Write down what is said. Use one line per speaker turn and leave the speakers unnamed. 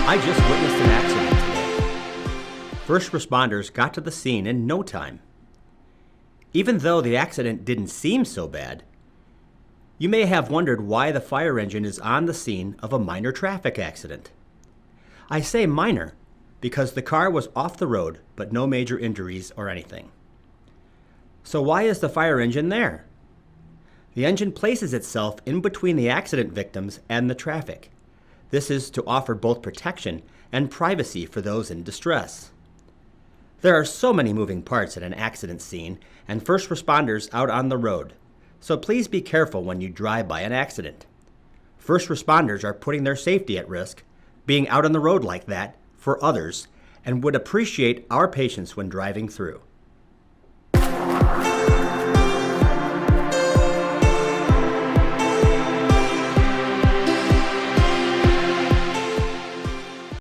I just witnessed an accident today. First responders got to the scene in no time. Even though the accident didn't seem so bad, you may have wondered why the fire engine is on the scene of a minor traffic accident. I say minor because the car was off the road, but no major injuries or anything. So why is the fire engine there? The engine places itself in between the accident victims and the traffic. This is to offer both protection and privacy for those in distress. There are so many moving parts at an accident scene and first responders out on the road, so please be careful when you drive by an accident. First responders are putting their safety at risk, being out on the road like that for others, and would appreciate our patience when driving through.